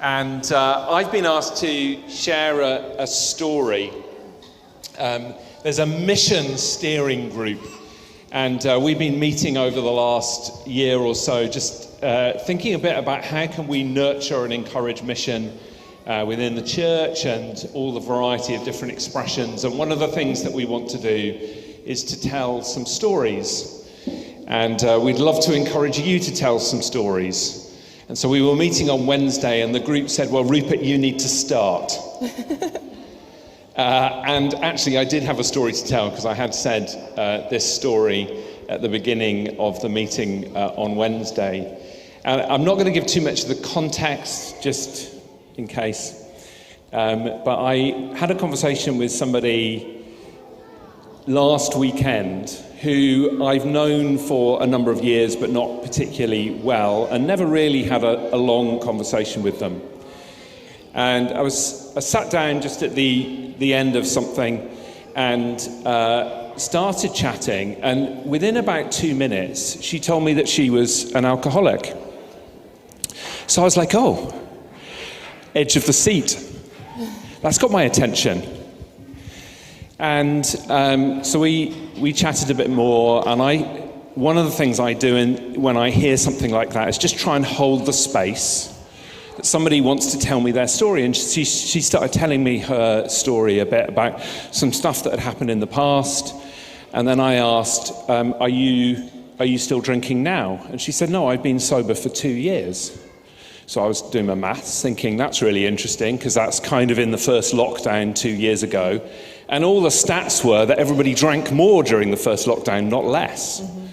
And I've been asked to share a story. There's a mission steering group, and we've been meeting over the last year or so, just thinking a bit about how can we nurture and encourage mission within the church and all the variety of different expressions. And one of the things that we want to do is to tell some stories. And we'd love to encourage you to tell some stories. And so we were meeting on Wednesday, and the group said, well, Rupert, you need to start. And actually, I did have a story to tell, because I had said this story at the beginning of the meeting on Wednesday. And I'm not going to give too much of the context, just in case. But I had a conversation with somebody last weekend who I've known for a number of years, but not particularly well, and never really had a long conversation with them. And I sat down just at the end of something and started chatting, and within about 2 minutes, she told me that she was an alcoholic. So I was like, oh, edge of the seat. That's got my attention. And so we chatted a bit more, and one of the things I do when I hear something like that is just try and hold the space that somebody wants to tell me their story. And she started telling me her story a bit about some stuff that had happened in the past. And then I asked, are you still drinking now? And she said, no, I've been sober for 2 years. So I was doing my maths, thinking that's really interesting, because that's kind of in the first lockdown 2 years ago. And all the stats were that everybody drank more during the first lockdown, not less. Mm-hmm.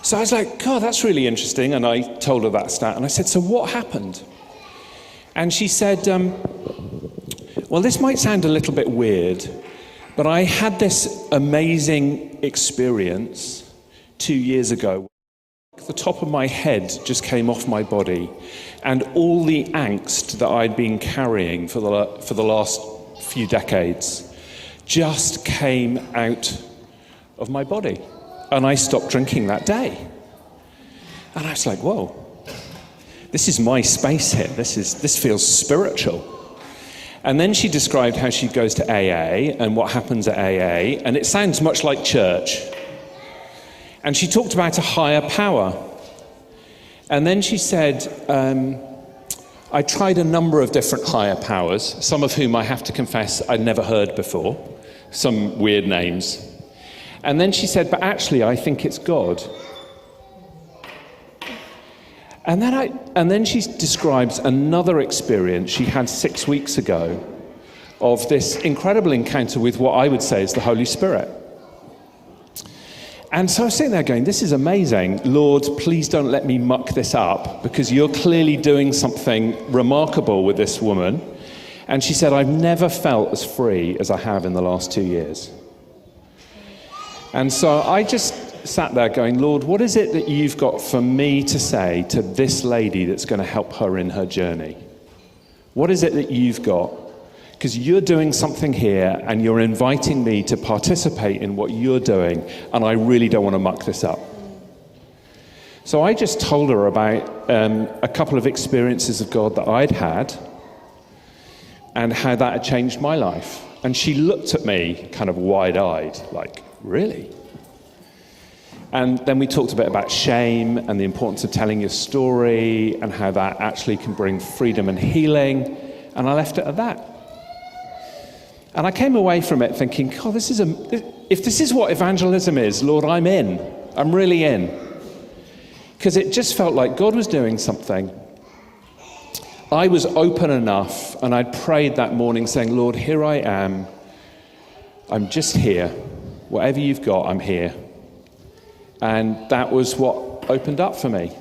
So I was like, God, that's really interesting. And I told her that stat. And I said, so what happened? And she said, well, this might sound a little bit weird, but I had this amazing experience 2 years ago. The top of my head just came off my body, and all the angst that I'd been carrying for the last few decades just came out of my body, and I stopped drinking that day. And I was like, whoa, this is my space here. This feels spiritual. And then she described how she goes to AA and what happens at AA, and it sounds much like church. And she talked about a higher power. And then she said, I tried a number of different higher powers, some of whom I have to confess I'd never heard before, some weird names. And then she said, but actually I think it's God. And then she describes another experience she had 6 weeks ago of this incredible encounter with what I would say is the Holy Spirit. And so I was sitting there going, this is amazing. Lord, please don't let me muck this up, because you're clearly doing something remarkable with this woman. And she said, I've never felt as free as I have in the last 2 years. And so I just sat there going, Lord, what is it that you've got for me to say to this lady that's going to help her in her journey? What is it that you've got? Because you're doing something here, and you're inviting me to participate in what you're doing, and I really don't want to muck this up. So I just told her about a couple of experiences of God that I'd had, and how that had changed my life. And she looked at me kind of wide-eyed, like, really? And then we talked a bit about shame and the importance of telling your story, and how that actually can bring freedom and healing, and I left it at that. And I came away from it thinking, God, if this is what evangelism is, Lord, I'm in. I'm really in. Because it just felt like God was doing something. I was open enough, and I'd prayed that morning saying, Lord, here I am. I'm just here. Whatever you've got, I'm here. And that was what opened up for me.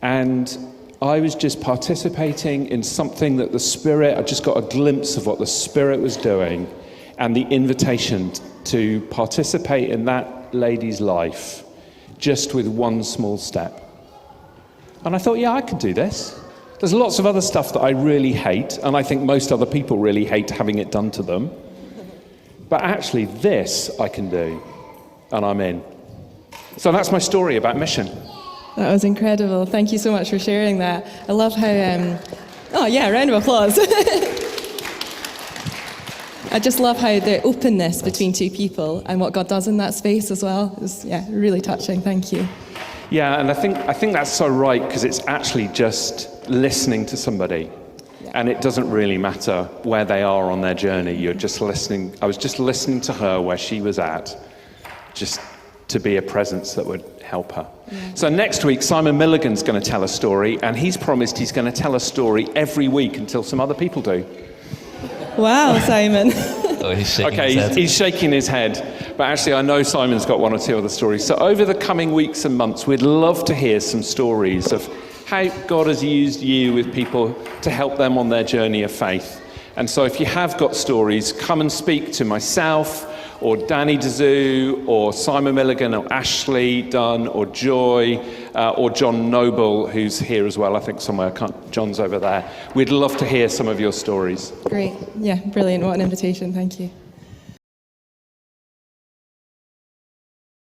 And I was just participating in something that the Spirit, I just got a glimpse of what the Spirit was doing, and the invitation to participate in that lady's life just with one small step. And I thought, yeah, I could do this. There's lots of other stuff that I really hate, and I think most other people really hate having it done to them. But actually, this I can do, and I'm in. So that's my story about mission. That was incredible. Thank you so much for sharing that. I love how Oh yeah, round of applause. I just love how the openness between two people and what God does in that space as well is, really touching. Thank you. Yeah, and I think that's so right, because it's actually just listening to somebody. Yeah. And it doesn't really matter where they are on their journey. You're just listening. I was just listening to her where she was at, just to be a presence that would help her. Yeah. So next week, Simon Milligan's going to tell a story, and he's promised he's going to tell a story every week until some other people do. Wow, Simon. Oh, he's shaking his head. He's shaking his head. But actually, I know Simon's got one or two other stories. So over the coming weeks and months, we'd love to hear some stories of how God has used you with people to help them on their journey of faith. And so if you have got stories, come and speak to myself, or Danny Dezou, or Simon Milligan, or Ashley Dunn, or Joy, or John Noble, who's here as well, I think somewhere. John's over there. We'd love to hear some of your stories. Great. Yeah, brilliant. What an invitation. Thank you.